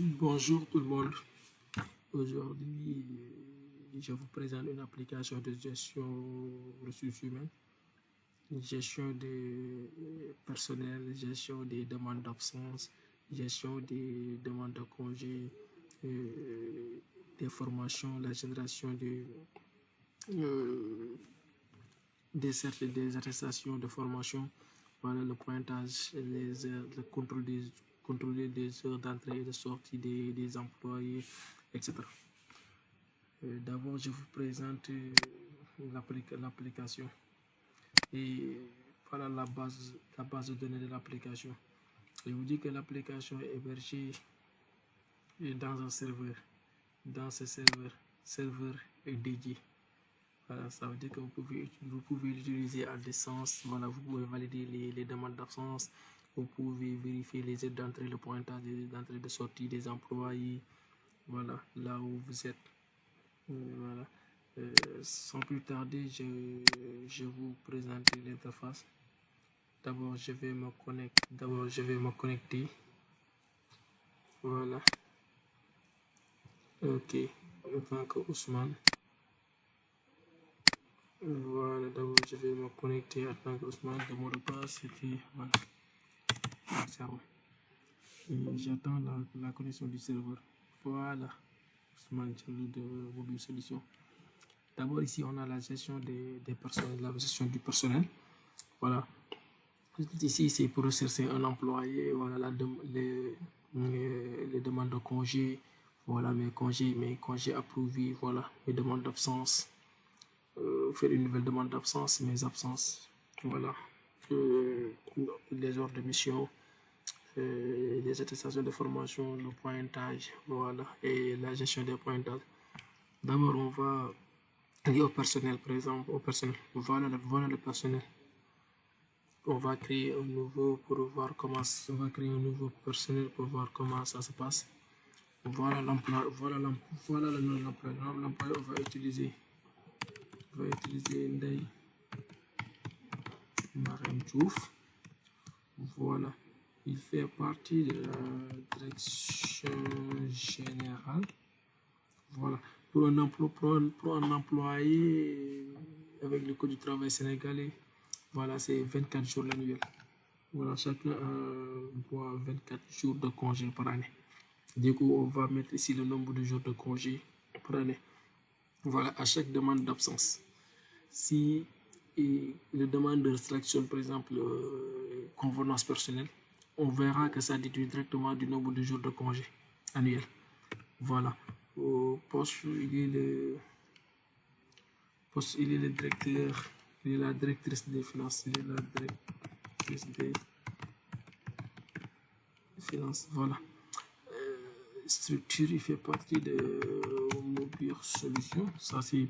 Bonjour tout le monde. Aujourd'hui, je vous présente une application de gestion ressources humaines, gestion des personnels, gestion des demandes d'absence, gestion des demandes de congés, des formations, la génération euh, des attestations de formation, voilà, le pointage, les heures, contrôler des heures d'entrée et de sortie des employés, etc. D'abord, je vous présente l'application et voilà la base de données de l'application. Je vous dis que l'application est hébergée dans un serveur. Dans ce serveur est dédié. Voilà, ça veut dire que vous pouvez l'utiliser à distance. Voilà, vous pouvez valider les demandes d'absence. Vous pouvez vérifier les aides d'entrée, le pointage des aides d'entrée de sortie des employés. Voilà, là où vous êtes. Voilà. Sans plus tarder, je vous présente l'interface. D'abord, je vais me connecter. Voilà. Ok. En tant que Ousmane. Voilà, d'abord je vais me connecter en tant qu'Ousmane. Le mot de passe, c'était voilà. J'attends la connexion du serveur. Voilà. Ousmane, de Mobile Solutions. D'abord, ici, on a la gestion des personnels, la gestion du personnel. Voilà. Ici, c'est pour rechercher un employé. Voilà, les demandes de congés. Voilà, mes congés approuvés. Voilà, mes demandes d'absence. Faire une nouvelle demande d'absence, mes absences. Voilà. Les ordres de mission, les attestations de formation, le pointage, voilà, et la gestion des pointages. D'abord, on va aller au personnel, par exemple, au personnel. Voilà le personnel. On va créer un nouveau pour voir comment on va créer un nouveau personnel pour voir comment ça se passe. Voilà l'emploi, voilà le nom de l'emploi. L'emploi, on va utiliser Ndeye Marème Diouf. Voilà. Il fait partie de la direction générale. Voilà. Pour un employé avec le code du travail sénégalais, voilà, c'est 24 jours l'annuel. Voilà, chacun a 24 jours de congé par année. Du coup, on va mettre ici le nombre de jours de congé par année. Voilà, à chaque demande d'absence. Si le demandeur sélectionne, par exemple, convenance personnelle, on verra que ça déduit directement du nombre de jours de congé annuel. Voilà. Au poste, il est le directeur, il est la directrice des finances, il est la directrice des finances. Voilà. Structure, il fait partie de Mobile Solutions. Ça c'est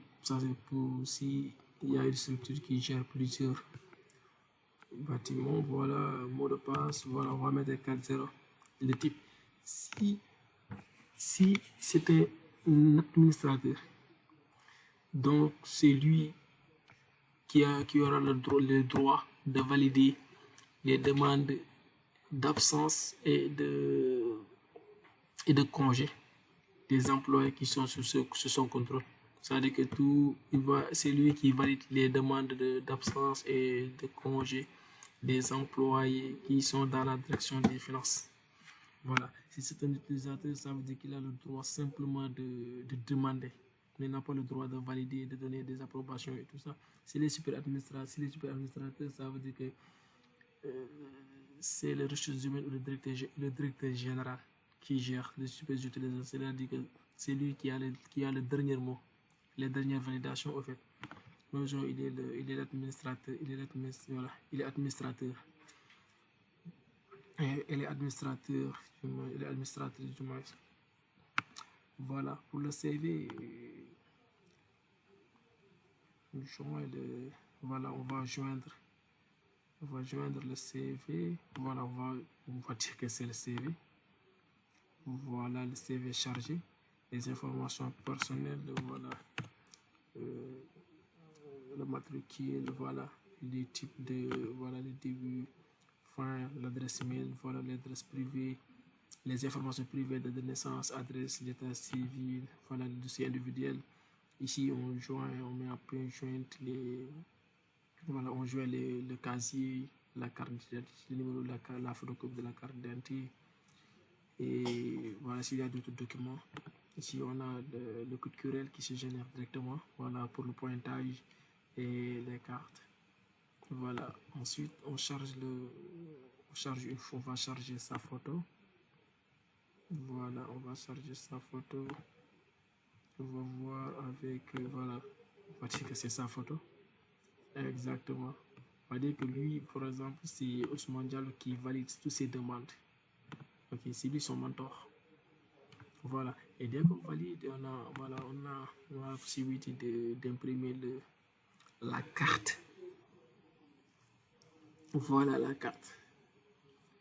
pour si il y a une structure qui gère plusieurs bâtiments. Voilà, mot de passe. Voilà, on va mettre 4.0. Le type. Si c'était un administrateur, donc c'est lui qui aura le droit de valider les demandes d'absence et de congé des employés qui sont sous son contrôle. C'est-à-dire que c'est lui qui valide les demandes d'absence et de congé des employés qui sont dans la direction des finances. Voilà. Si c'est un utilisateur, ça veut dire qu'il a le droit simplement de demander, mais il n'a pas le droit de valider, de donner des approbations et tout ça. Si les super administrateurs, ça veut dire que c'est les ressources humaines ou le directeur général qui gère les super utilisateurs. C'est-à-dire que c'est lui qui a le dernier mot, les dernières validations au fait. Bonjour, il est l'administrateur, voilà, il est administrateur. Elle est administrateur du moins. Voilà, pour le CV, voilà, on va joindre le CV. Voilà, on va dire que c'est le CV. Voilà, le CV chargé. Les informations personnelles, voilà. Le matricule, voilà. Les types de, voilà, le début, fin, l'adresse mail, voilà, l'adresse privée, les informations privées de naissance, adresse, l'état civil, voilà, le dossier individuel. Ici, on joint, on met en point jointe voilà, on joint le casier, la carte d'identité, le numéro de la photocopie de la carte d'identité. Et voilà, s'il y a d'autres documents. Ici, on a le code QRL qui se génère directement, voilà, pour le pointage et les cartes. Voilà, ensuite, on va charger sa photo. Voilà, on va charger sa photo. On va voir avec, voilà, on va dire que c'est sa photo. Exactement. On va dire que lui, par exemple, c'est Ousmane Diallo qui valide toutes ses demandes. Ok, c'est lui son mentor. Voilà. Et dès qu'on valide, on a la possibilité d'imprimer la carte. Voilà la carte.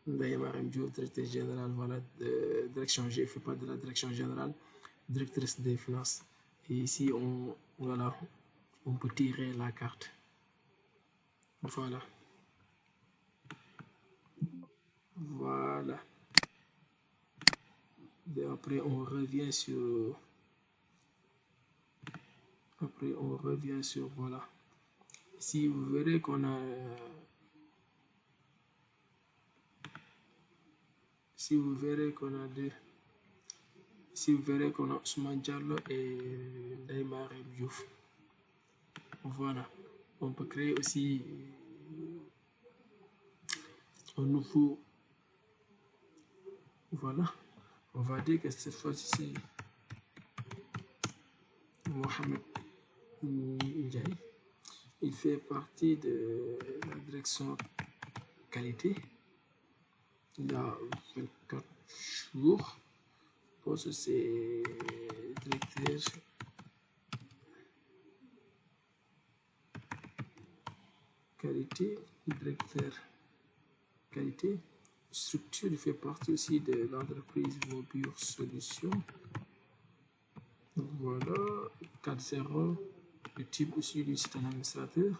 Directeur général, voilà, direction, je fais pas de la direction générale, directrice des finances. Et ici, voilà, on peut tirer la carte. Voilà. Voilà. Et après, on revient sur... voilà. Ici, vous verrez qu'on a... Si vous verrez qu'on a deux... Si vous verrez qu'on a Ousmane Diallo et Neymar Diouf. Voilà. On peut créer aussi un nouveau... Voilà. On va dire que cette fois-ci, Mohamed Ndiaye, il fait partie de la direction qualité. Il a 24 jours. Je pense que c'est directeur qualité, directeur qualité. Structure, il fait partie aussi de l'entreprise Mobile Solutions. Voilà, 4.0. Le type aussi, lui, c'est un administrateur.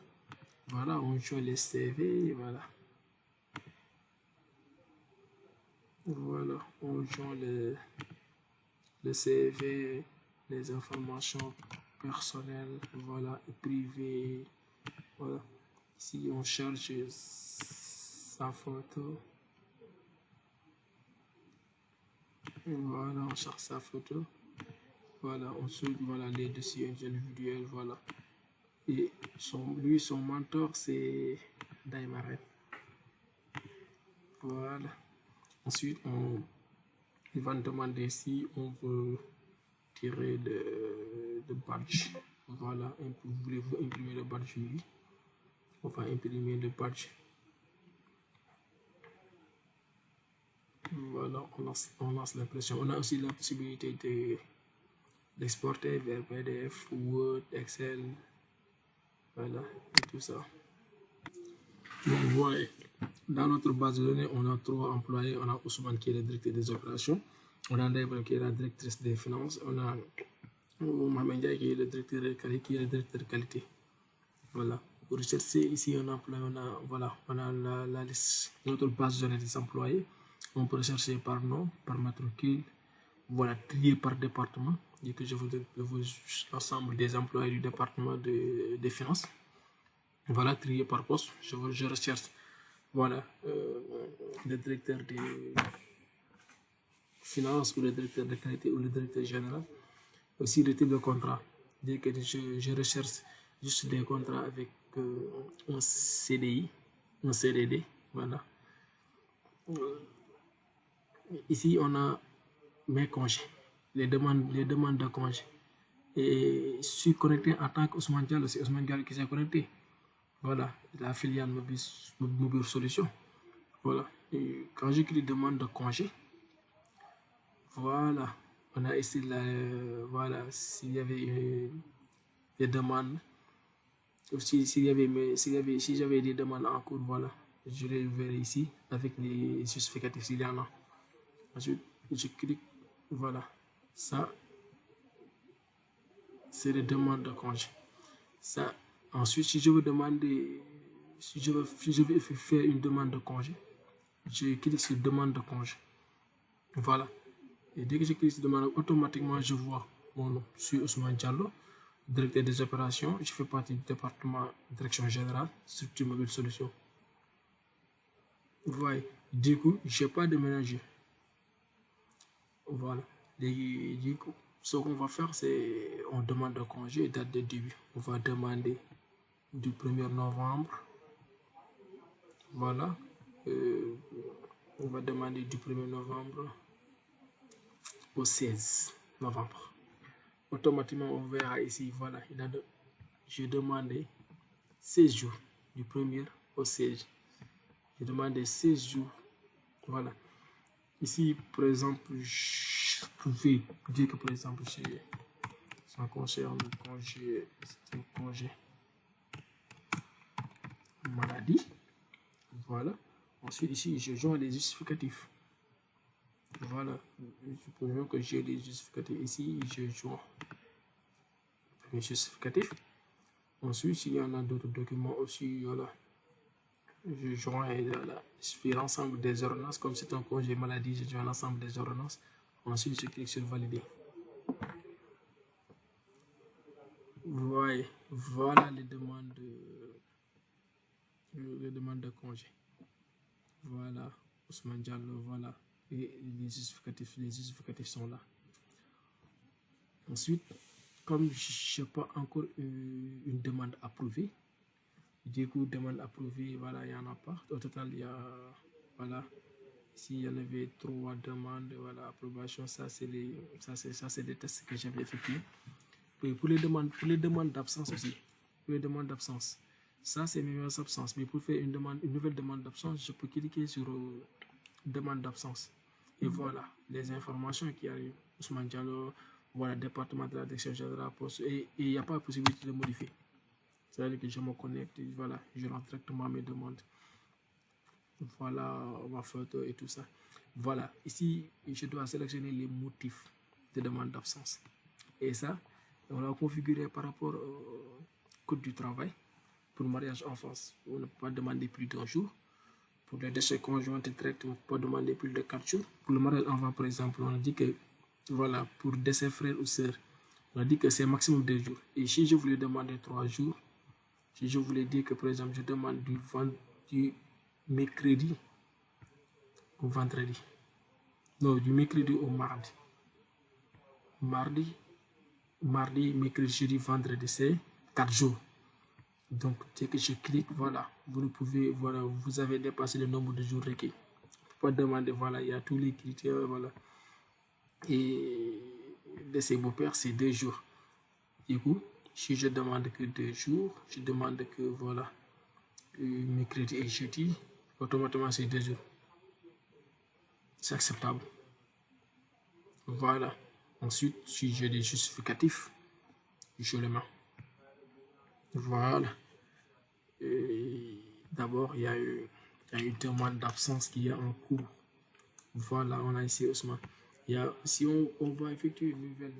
Voilà, on joue les CV, voilà. Voilà, on joue le CV, les informations personnelles, voilà, et privées. Voilà, ici on charge sa photo. Voilà, on charge sa photo. Voilà, ensuite, voilà les dossiers individuels, voilà. Et son mentor, c'est Daimare. Voilà. Ensuite, il va nous demander si on veut tirer de badge. Voilà, voulez-vous imprimer le badge? Oui. On va imprimer le badge. Voilà, on lance l'impression. On a aussi la possibilité d'exporter vers PDF, Word, Excel. Voilà, et tout ça. Donc, voilà. Dans notre base de données, on a 3 employés. On a Ousmane qui est le directeur des opérations. On a Ndaïba qui est la directrice des finances. On a Mohamed Ndiaye qui est le directeur de qualité, Voilà. Pour rechercher ici un employé, on a la liste, notre base de données des employés. On peut rechercher par nom, par matricule, voilà, trier par département. Et que je vous donne l'ensemble des employés du département des finances. Voilà, trier par poste. Je recherche, voilà, le directeur des finances ou le directeur de qualité ou le directeur général. Aussi le type de contrat. Dès que je recherche juste des contrats avec un CDI, un CDD, voilà. Ici, on a mes congés, les demandes de congés. Et je suis connecté en tant qu'Ousmane Diallo, c'est Ousmane Diallo qui s'est connecté. Voilà, la filiale Mobile Solutions. Voilà, et quand j'écris demande de congé, voilà, on a ici voilà, s'il y avait des demandes, si j'avais des demandes en cours, voilà, je les verrai ici avec les justificatifs s'il y en a. Ensuite, je clique, voilà, ça, c'est les demandes de congé. Ça, ensuite, si je veux demander, si je veux faire une demande de congé, je clique sur demande de congé. Voilà. Et dès que je clique sur demande, automatiquement, je vois mon nom. Je suis Ousmane Diallo, directeur des opérations. Je fais partie du département direction générale, structure mobile solution. Vous voyez, du coup, je n'ai pas déménagé. Voilà. Et du coup, ce qu'on va faire, c'est on demande un congé et date de début. On va demander du 1er novembre. Voilà. On va demander du 1er novembre au 16 novembre. Automatiquement, on verra ici, voilà, j'ai demandé 16 jours, du 1er au 16. J'ai demandé 16 jours, voilà. Ici, par exemple, je pouvais dire que, par exemple, ça concerne le congé, c'est un congé maladie, voilà. Ensuite, ici, je joins les justificatifs. Voilà, supposons que j'ai les justificatifs ici, je joins le premier justificatif. Ensuite, s'il y en a d'autres documents aussi, voilà, je joins je fais l'ensemble des ordonnances. Comme c'est un congé maladie, je joins l'ensemble des ordonnances. Ensuite, je clique sur valider. Vous voyez, voilà les demandes de congé. Voilà, Ousmane Diallo, voilà. Et les justificatifs sont là. Ensuite, comme je n'ai pas encore une demande approuvée, du coup, demande approuvée, voilà, il n'y en a pas. Au total, il y a, voilà, ici, il y en avait 3 demandes, voilà, approbation, ça, c'est des tests que j'avais effectués. Et pour les demandes d'absence aussi, pour les demandes d'absence, ça, c'est mes absences. Mais pour faire une nouvelle demande d'absence, je peux cliquer sur demande d'absence. Et voilà, les informations qui arrivent. Ousmane Diallo, voilà, département de la direction générale, et il n'y a pas la possibilité de modifier. C'est-à-dire que je me connecte, voilà, je rentre directement mes demandes. Voilà, ma photo et tout ça. Voilà, ici, je dois sélectionner les motifs de demande d'absence. Et ça, on l'a configuré par rapport au code du travail. Pour le mariage en France, on ne peut pas demander plus d'1 jour. Pour le décès conjoint direct, on ne peut pas demander plus de 4 jours. Pour le mariage enfant, par exemple, on a dit que, voilà, pour décès frère ou sœur, on a dit que c'est maximum 2 jours. Et si je voulais demander 3 jours, si je voulais dire que, par exemple, je demande du mercredi au vendredi, non, du mercredi au mardi. Mardi, mercredi, jeudi, vendredi, c'est 4 jours. Donc, dès que je clique, voilà, vous avez dépassé le nombre de jours requis. Pas demander, voilà, il y a tous les critères, voilà. Et de ces beaux-pères, c'est 2 jours. Du coup, si je demande que 2 jours, je demande que, voilà, mercredi et jeudi, automatiquement, c'est 2 jours. C'est acceptable. Voilà. Ensuite, si j'ai des justificatifs, je les mets. Voilà. D'abord, il y a une demande d'absence qui est en cours. Voilà, on a ici Ousmane. Si on va effectuer une nouvelle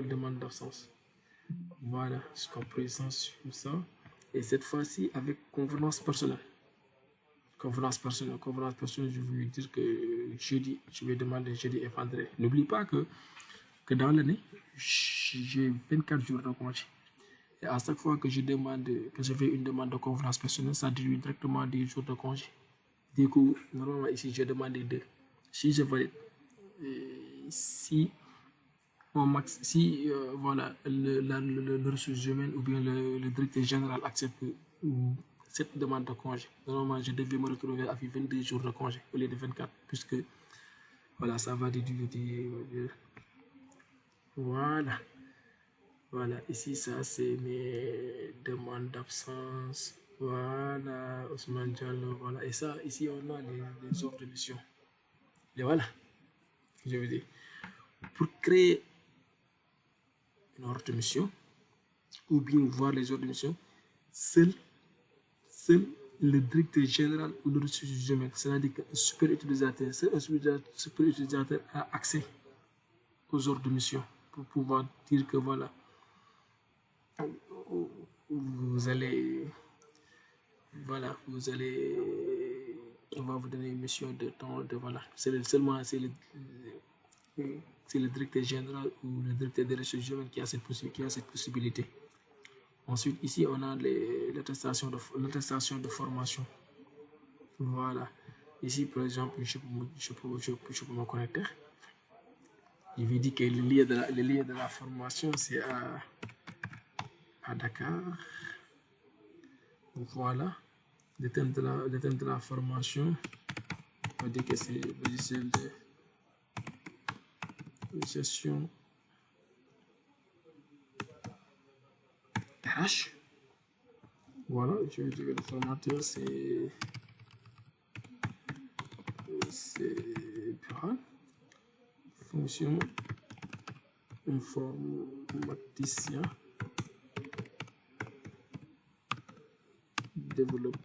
demande d'absence. Voilà, jusqu'à présent sur ça. Et cette fois-ci avec convenance personnelle. Convenance personnelle, je veux dire que jeudi, je vais demander jeudi et vendredi. N'oublie pas que dans l'année, j'ai 24 jours de congé. Et à chaque fois que je fais une demande de convenance personnelle, ça déduit directement des jours de congé. Du coup, normalement ici, j'ai demandé 2. Si je valide, si voilà, le ressources humaines ou bien le directeur général accepte cette demande de congé, normalement je devais me retrouver avec 22 jours de congé au lieu de 24, puisque voilà, ça va déduire voilà. Voilà, ici, ça, c'est mes demandes d'absence. Voilà, Ousmane Diallo, voilà. Et ça, ici, on a les offres de mission. Et voilà, je veux dire, pour créer une offre de mission, ou bien voir les offres de mission, seul le directeur général ou le ressources humaines, c'est-à-dire qu'un super utilisateur, super utilisateur a accès aux ordres de mission pour pouvoir dire que voilà, vous allez on va vous donner une mission de temps, de voilà. Seulement, c'est le directeur général ou le directeur des ressources humaines qui a cette possibilité. Ensuite, ici, on a l'attestation de formation. Voilà. Ici, par exemple, je peux me connecter. Je vais dire que le lieu de la formation, c'est à Dakar. Voilà. Le thème de la formation, on va dire que c'est le logiciel de gestion RH. Voilà, je vais dire que le formateur, c'est Buran. Fonction informaticien développeur.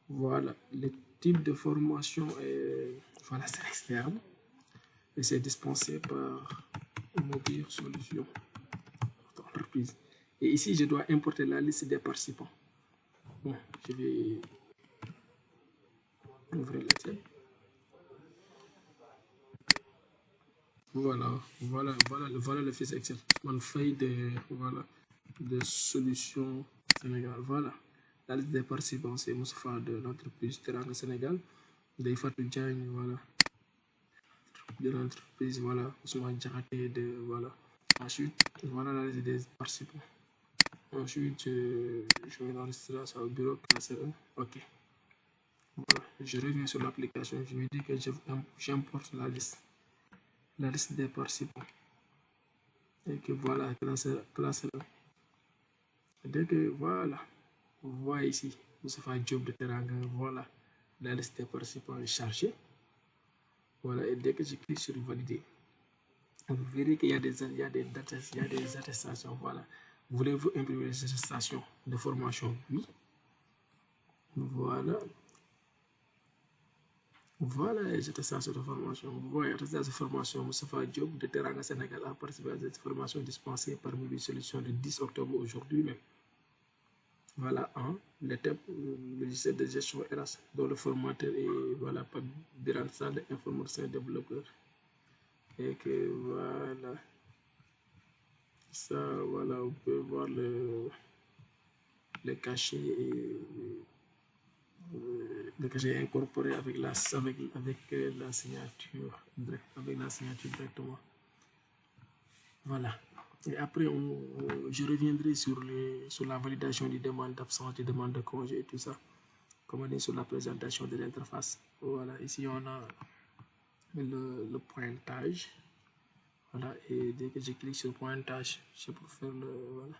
Voilà, le type de formation est, voilà, c'est externe et c'est dispensé par Mobile Solutions entreprise. Et ici, je dois importer la liste des participants. Bon, je vais ouvrir la tienne. Voilà le fichier Excel. Une feuille de solutions Sénégal. Voilà. La liste des participants, c'est Moustapha de l'entreprise Teranga Sénégal. Fatou Diagne, voilà. De l'entreprise, voilà. Ousmane Diakhaté de, voilà. Ensuite, voilà la liste des participants. Ensuite, je vais enregistrer ça au bureau, classe 1. Ok. Voilà. Je reviens sur l'application. Je lui dis que j'importe la liste des participants. Et que voilà, classe 1. Dès que voilà, vous voyez ici, Moustapha Diop de Teranga, voilà, la liste des participants est chargée. Voilà, et dès que je clique sur valider, vous verrez qu'il y a des attestations. Voilà. Voulez-vous imprimer les attestations de formation? Oui. Voilà les attestations de formation. Vous voyez, attestation de formation, Moustapha Diop de Teranga Sénégal a participé à cette formation dispensée par Mobile Solutions le 10 octobre aujourd'hui même. Voilà, le thème, le logiciel de gestion RH, dont le formateur est, voilà, par Biran Sall, informaticien développeur. Et que voilà, ça, voilà, vous pouvez voir le cachet incorporé avec la signature, avec la signature directement. Voilà. Et après, je reviendrai sur la validation des demandes d'absence, des demandes de congé et tout ça. Comme on est sur la présentation de l'interface. Voilà, ici on a le pointage. Voilà, et dès que je clique sur le pointage, je peux faire le...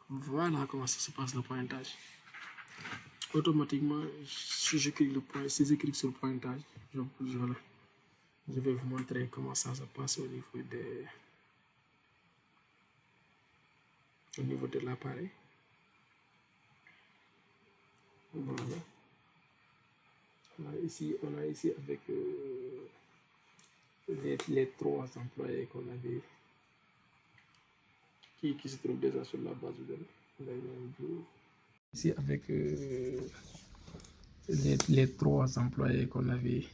Voilà comment ça se passe le pointage. Automatiquement, si je clique sur le pointage, voilà. Je vais vous montrer comment ça se passe au niveau de l'appareil. Voilà. On a ici avec les 3 employés qu'on avait qui se trouvent déjà sur la base de données. Ici avec les 3 employés qu'on avait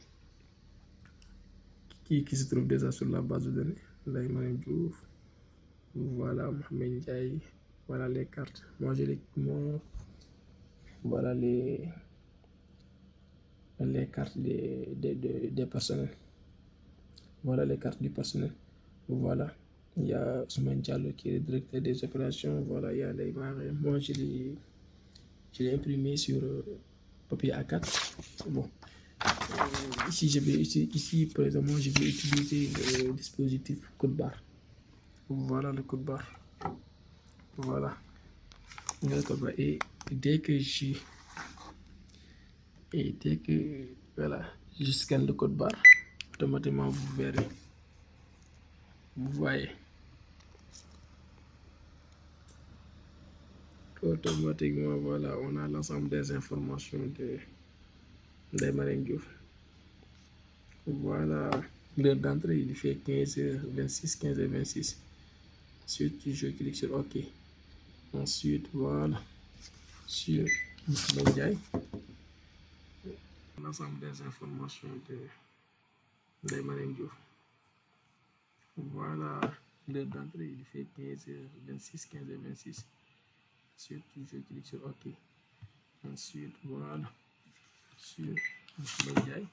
qui se trouvent déjà sur la base de données. Voilà, Mohamed Ndiaye. Voilà les cartes. Moi, j'ai les voilà les cartes des personnels. Voilà les cartes du personnel. Voilà. Il y a Ousmane Diallo qui est le directeur des opérations. Voilà, il y a les marins. Moi, je l'ai imprimé sur papier A4. Bon. Ici, par exemple, je vais utiliser le dispositif code barre. Voilà le code barre. Voilà. Et dès que voilà, je scanne le code barre, automatiquement vous verrez. Vous voyez. Automatiquement, voilà, on a l'ensemble des informations de Marine Diouf. Voilà, l'heure d'entrée, il fait 15h26, 15h26. Ensuite, je clique sur OK. Ensuite, voilà. sur Mohamed Ndiaye. L'ensemble des informations de Ndeye Marième Diouf. Voilà, l'heure d'entrée, il fait 15h26, 15h26. Ensuite, je clique sur OK. Ensuite, voilà, sur Mohamed Ndiaye.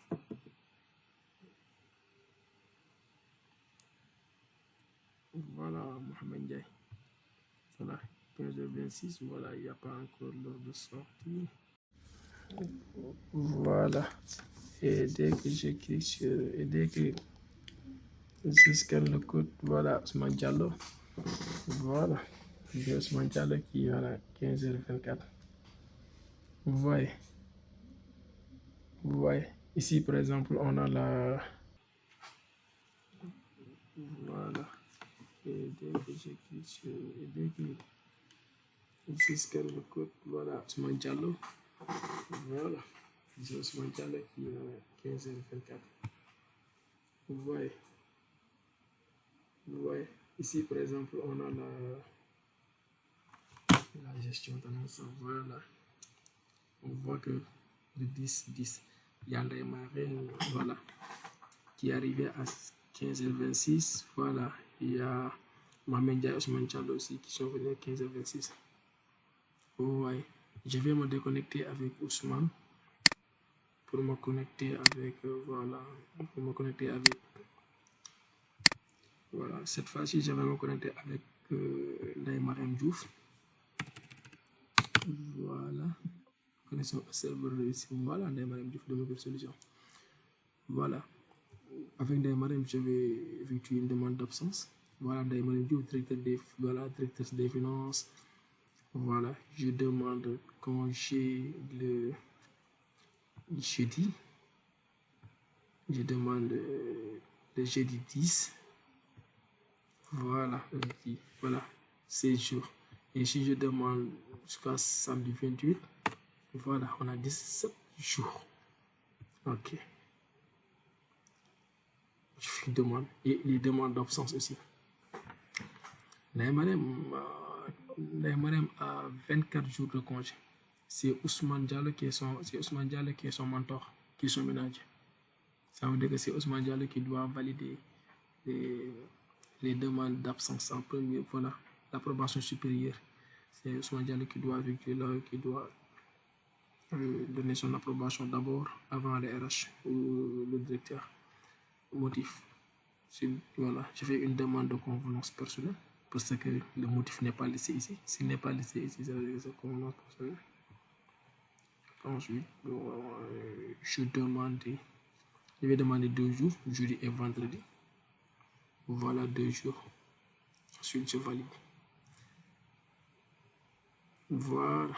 Voilà, Mohamed Ndiaye. Voilà, 15h26, voilà, il n'y a pas encore l'heure de sortie. Voilà. Et dès que je clique sur... Et dès que je scanne le code, voilà, Ousmane Diallo. Voilà. J'ai Ousmane Diallo qui est à 15h24. Vous voyez. Vous voyez. Ici, par exemple, on a la... Voilà. Et dès que je clique sur... Et dès que je scanne le code, voilà, Ousmane Diallo. Voilà. J'ai Ousmane Diallo qui est à 15h24. Vous voyez. Vous voyez. Ici, par exemple, on a la gestion d'annonce. Voilà. On voit que le 10-10, il y a Ndeye Marième, voilà, qui est arrivé à 15h26. Voilà. Il y a Mohamed Ndiaye et Ousmane Diallo aussi qui sont venus à 15h26. Vous voyez. Je vais me déconnecter avec Ousmane pour me connecter avec, voilà, pour me connecter avec, voilà, cette fois-ci, je vais me connecter avec Ndeye Marième Diouf. Voilà. Connexion au serveur réussi. Voilà, Ndeye Marième Diouf de Mobile Solution. Voilà. Avec Ndeye Marième, je vais effectuer une demande d'absence. Voilà, Ndeye Marième Diouf, directeur des finances. Voilà, je demande congé le jeudi. Je demande le jeudi 10. Voilà, voilà, 16 jours. Et si je demande jusqu'à samedi 28, voilà, on a 17 jours. Ok. Je fais une demande. Et les demandes d'absence aussi. Ndeye Marième a 24 jours de congé. C'est Ousmane Diallo qui est son mentor, qui est son ménager. Ça veut dire que c'est Ousmane Diallo qui doit valider les demandes d'absence en premier. Voilà, l'approbation supérieure. C'est Ousmane Diallo qui doit donner son approbation d'abord avant le RH ou le directeur. Motif. Voilà, je fais une demande de convenance personnelle parce que le motif n'est pas laissé ici. S'il n'est pas laissé ici, ça veut dire que c'est convenance personnelle. Ensuite, je vais demander 2 jours, jeudi et vendredi. Voilà, 2 jours. Ensuite, je valide. Voilà.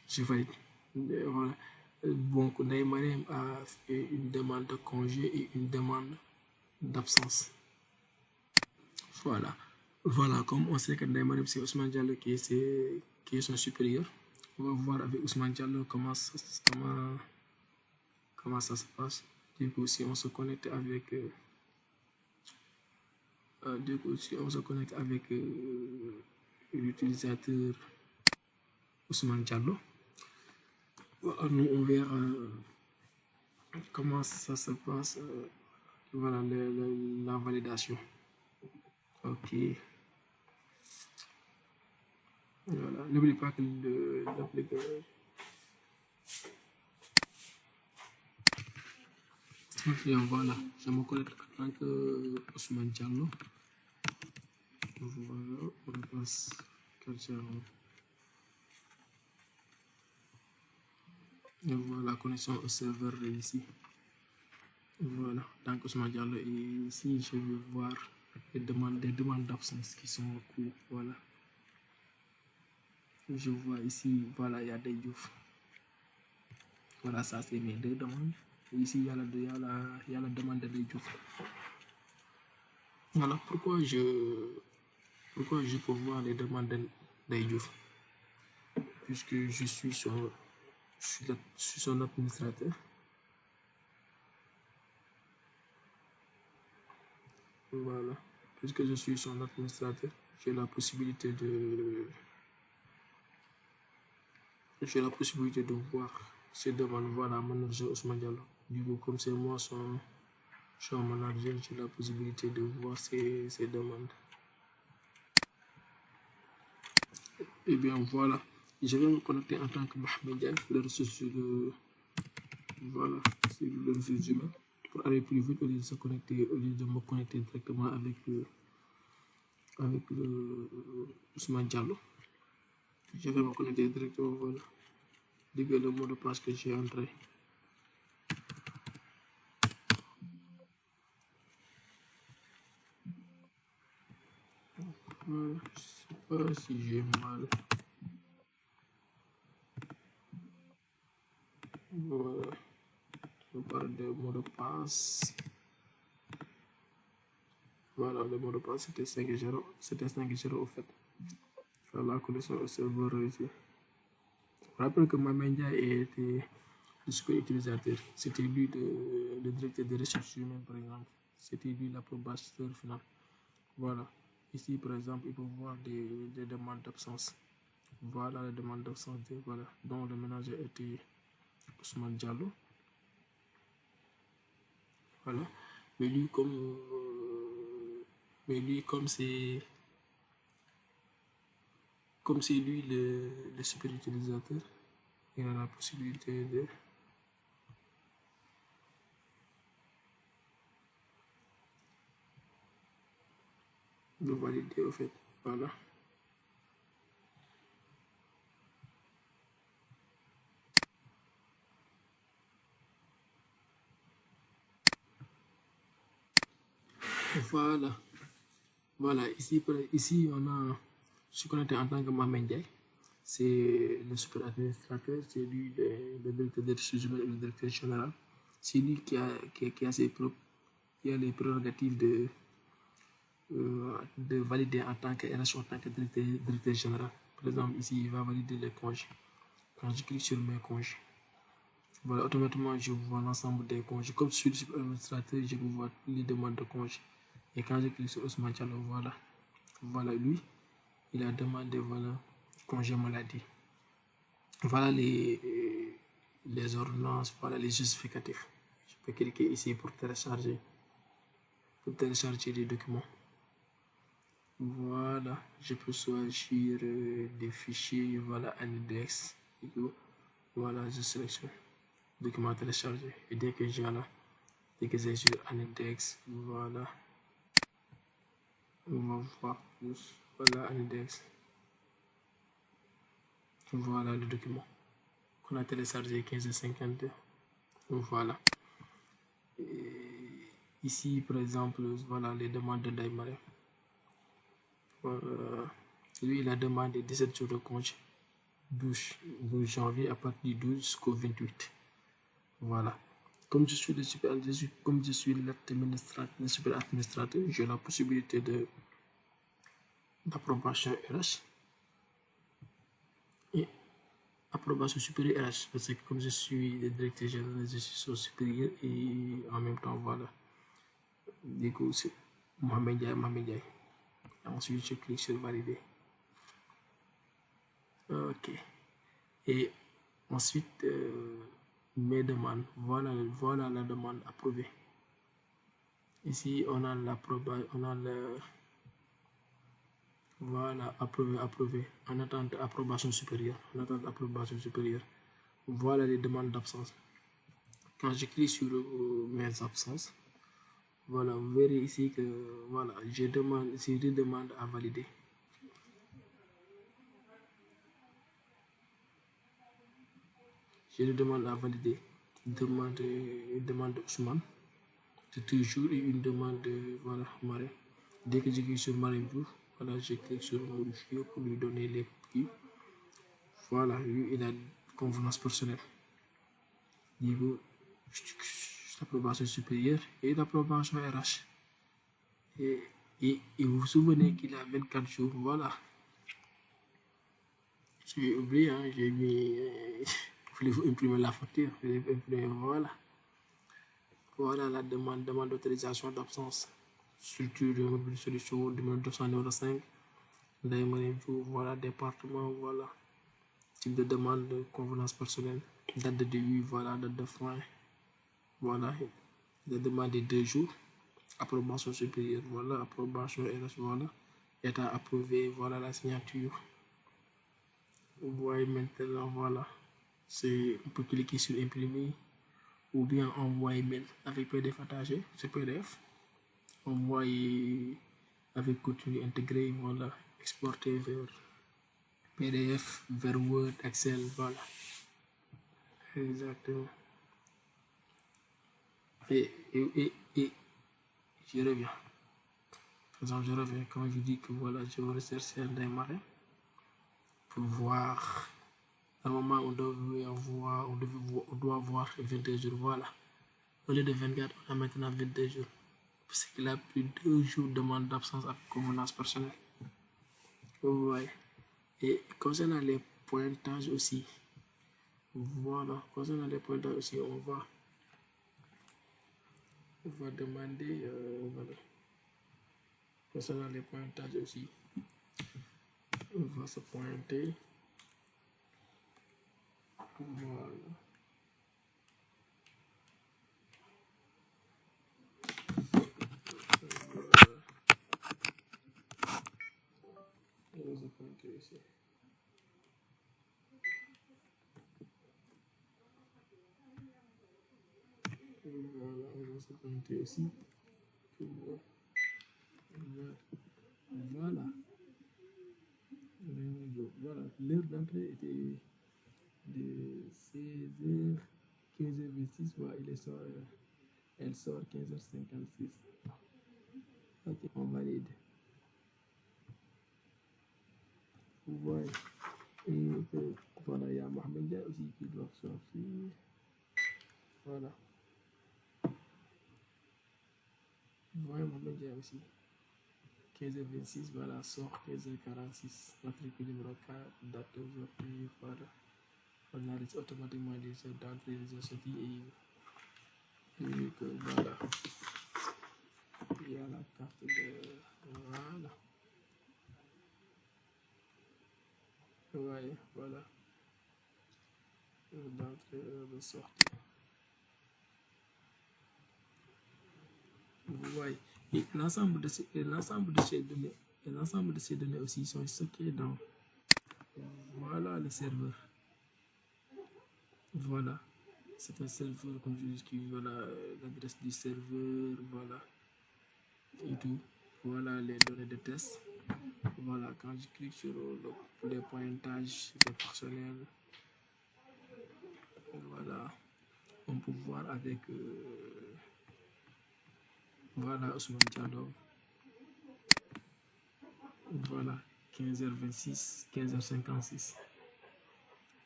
Je valide. Voilà. Donc, Ndeye Marième a fait une demande de congé et une demande d'absence. Voilà. Voilà, comme on sait que Ndeye Marième, c'est Ousmane Diallo qui est son supérieur. On va voir avec Ousmane Diallo comment ça se passe. Du coup, si on se connecte avec l'utilisateur Ousmane Diallo, voilà, nous on verra comment ça se passe. Voilà, la validation. Ok. Voilà, n'oublie pas que l'application. Voilà, je me connecte en tant que Ousmane Diallo. Voilà, on passe et voilà, connexion au serveur ici. Voilà, donc Ousmane Diallo, et ici je vais voir des demandes d'absence qui sont en cours. Voilà, je vois ici, voilà, il y a des Diouf. Voilà, ça c'est mes 2 demandes. Et ici il y a la demande de Diouf. Voilà pourquoi je peux voir les demandes de Diouf, puisque je suis son administrateur. Voilà, puisque je suis son administrateur, j'ai la possibilité j'ai la possibilité de voir ces demandes. Voilà, manager Ousmane Diallo. Du coup, comme c'est moi son manager, j'ai la possibilité de voir ces demandes. Et bien voilà, je vais me connecter en tant que Mohamed Diaye, le ressource sur le, voilà, sur le ressource humain, pour aller plus vite au lieu de se connecter, au lieu de me connecter directement avec le Ousmane Diallo. Je vais me connecter directement, voilà, dès le mot de passe que j'ai entré. Voilà, je sais pas si j'ai mal. Voilà, je parle de mot de passe. Voilà, le mot de passe c'était 5-0. C'était 5-0 au fait. Voilà, la connexion au serveur réussi. Je rappelle que Mohamed Diaye était le super utilisateur. C'était lui le directeur des recherches humaines, par exemple. C'était lui l'approbateur final. Voilà. Ici, par exemple, il peut voir des demandes d'absence. Voilà les demandes d'absence, voilà, dont le ménager était Ousmane Diallo. Voilà. Mais lui, comme c'est lui le super utilisateur, il a la possibilité de valider au fait. Voilà. Voilà. Voilà, ici on a ce qu'on était en tant que Mohamed Diaye. C'est le super administrateur, c'est lui le directeur des ressources humaines et le directeur général. C'est lui qui a les prérogatives de valider en tant que RH, en tant que directeur général. Par exemple, ici, il va valider les congés. Quand je clique sur mes congés, voilà, automatiquement, je vois l'ensemble des congés. Comme je suis le super administrateur, je peux voir les demandes de congés. Et quand je clique sur Ousmane Diallo, voilà lui, il a demandé, voilà, congé maladie. Voilà les ordonnances, voilà les justificatifs. Je peux cliquer ici pour télécharger les documents. Voilà, je peux choisir des fichiers, voilà, un index. Voilà, je sélectionne document téléchargé. Et dès que j'ai sur un index, voilà, on va voir plus, voilà, un index. Voilà le document qu'on a téléchargé 1552. Voilà. Et ici, par exemple, voilà les demandes de Daimare. Lui, il a demandé 17 jours de congé. 12 janvier à partir du 12 jusqu'au 28. Voilà. Comme je suis le super administrateur, j'ai la possibilité d'approbation RH et approbation supérieure RH, parce que comme je suis le directeur général des institutions supérieures et en même temps, voilà, du coup, c'est Mohamed Diaye. Ensuite, je clique sur valider. Ok. Et ensuite, mes demandes. Voilà la demande approuvée. Ici, on a voilà, approuvé. En attente d'approbation supérieure. Voilà les demandes d'absence. Quand je clique sur mes absences, voilà, vous verrez ici que voilà, j'ai deux demandes à valider. J'ai des demandes à valider. Une demande de Ousmane, c'est toujours une demande de, voilà, Marie. Dès que je clique sur Marie Diouf, voilà, je clique sur modifier pour lui donner les prix. Voilà, lui, il a une convenance personnelle. Niveau l'approbation supérieure et l'approbation RH. Et vous vous souvenez qu'il a 24 jours, voilà. J'ai oublié, hein, j'ai mis. Voulez-vous imprimer la facture? Voilà. Voilà la demande d'autorisation d'absence. Structure de mobile solution numéro 205. Voilà, département, voilà. type de demande, de convenance personnelle, date de début, voilà, date de fin, voilà, de demande de 2 jours, approbation supérieure, voilà, approbation RH, voilà, état approuvé, voilà la signature. Vous voyez maintenant, voilà, on peut cliquer sur imprimer ou bien envoyer mail avec PDF attaché, c'est PDF, envoyer avec contenu intégré, voilà, exporter vers PDF, vers Word, Excel, voilà, exactement. Et je reviens. Par exemple, je reviens quand je dis que voilà, je vais rechercher un démarrer pour voir. Normalement, on doit voir 22 jours, voilà. Au lieu de 24, on a maintenant 22 jours. Parce qu'il a plus de 2 jours de demande d'absence avec convenance personnelle. Ouais. Et concernant les pointages aussi, voilà, concernant les pointages aussi, on va demander, voilà, concernant les pointages aussi, on va se pointer, voilà. On va se pointer ici. Voilà, on va se pointer aussi. Voilà. Voilà, l'heure d'entrée était de 16h, 15h26, voilà, elle sort 15h56. Ok, on valide. Vous voyez. Et voilà, il y a Mohamed Dia aussi qui doit sortir. Voilà. Vous voyez Mohamed Dia aussi. 15h26, voilà, sort 15h46. Matricule numéro 4, date d'aujourd'hui, voilà. On arrête automatiquement les heures d'entrée, les heures de sortie et que voilà. Il y a la carte de. Voilà. Vous voyez, voilà. D'entrée et de sortie. Vous voyez. Et l'ensemble de ces données aussi sont stockées dans voilà le serveur. Voilà. C'est un serveur comme je dis, voilà l'adresse du serveur, voilà. Et tout. Voilà les données de test. Voilà, quand je clique sur les pointages des personnels, voilà, on peut voir avec voilà Ousmane Diallo. Voilà, 15h26, 15h56.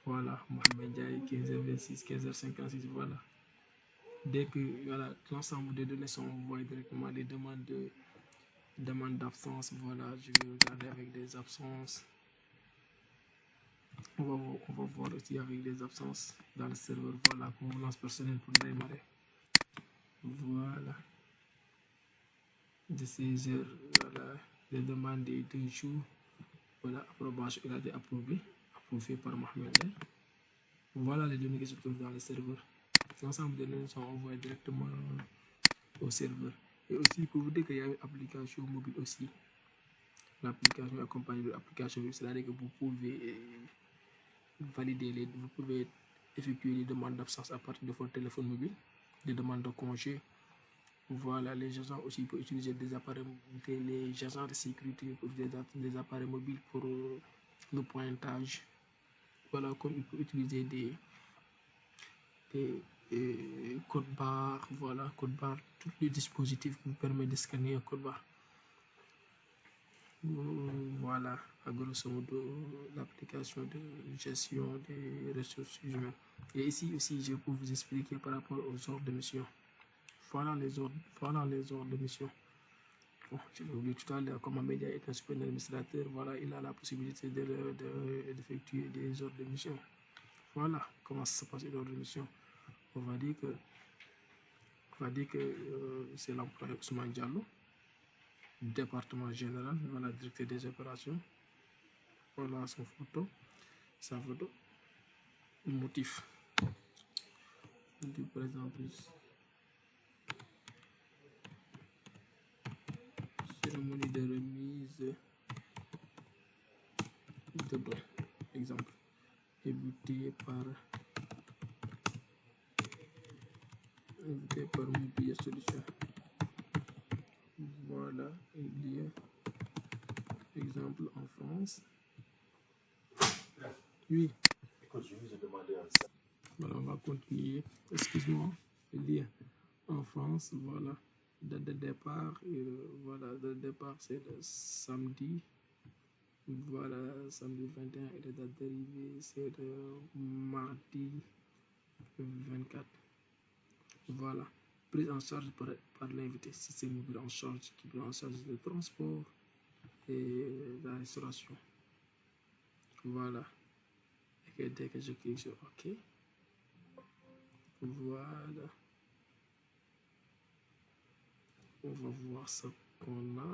Voilà, Mohamed Diaye, 15h26, 15h56. Voilà. Dès que voilà, l'ensemble des données sont envoyées directement, les demandes d'absence, voilà, je vais regarder avec des absences. On va voir aussi avec des absences dans le serveur, voilà, convenance personnelle pour démarrer. Voilà. De 16 heures, voilà, les demandes de 2 jours, voilà, approbation, il a été approuvé par Mohamed Diaye. Voilà les données qui se trouvent dans le serveur. L'ensemble des données sont envoyées directement au serveur. Et aussi, pour vous dire qu'il y a une application mobile aussi. L'application est accompagnée de l'application, c'est-à-dire que vous pouvez valider vous pouvez effectuer les demandes d'absence à partir de votre téléphone mobile, des demandes de congé. Voilà, les agents aussi peuvent utiliser des appareils, les agents de sécurité pour des appareils mobiles pour le pointage. Voilà, comme ils peuvent utiliser des code barre, voilà, code barre, tous les dispositifs qui vous permettent de scanner un code barre. Voilà, à grosso modo, l'application de gestion des ressources humaines. Et ici aussi, je peux vous expliquer par rapport aux ordres de mission. Voilà les ordres de mission. Bon, je l'ai oublié tout à l'heure, comme Mohamed Dia est un super administrateur, voilà, il a la possibilité d'effectuer des ordres de mission. Voilà comment ça se passe une ordre de mission. On va dire que c'est l'employé Ousmane Diallo, département général, voilà, directeur des opérations. Voilà sa photo. motif. Par exemple, cérémonie de remise de dons. Exemple, invité par Mobilier Solution. Voilà, il y a exemple en France. Oui. Voilà, on va continuer. Excuse-moi. Il y a en France, voilà, date de départ. Voilà, date de départ, c'est le samedi. Voilà, samedi 21 et la date d'arrivée, c'est le mardi 24. Voilà, prise en charge par l'invité. Système mobile en charge qui prend en charge le transport et la restauration. Voilà. Et dès que je clique sur OK, voilà. On va voir ce qu'on a.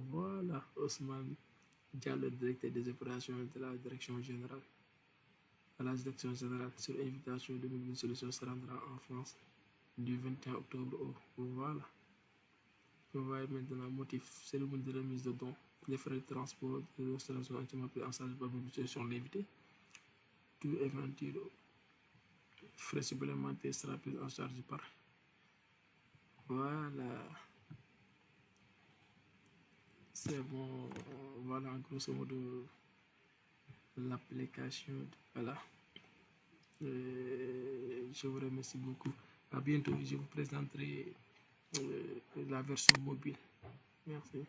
Voilà, Ousmane Diallo, directeur des opérations de la direction générale. À la direction générale, sur invitation de Mobilier Solution, se rendra en France du 21 octobre au. Voilà. On va maintenant motif, cérémonie de remise de dons, les frais de transport, de restauration entièrement pris en charge par Mobilier Solution l'invité. Tout éventuel frais supplémentaires sera pris en charge par. Voilà. C'est bon. Voilà, grosso modo, l'application. Voilà. Je vous remercie beaucoup. À bientôt. Je vous présenterai la version mobile. Merci.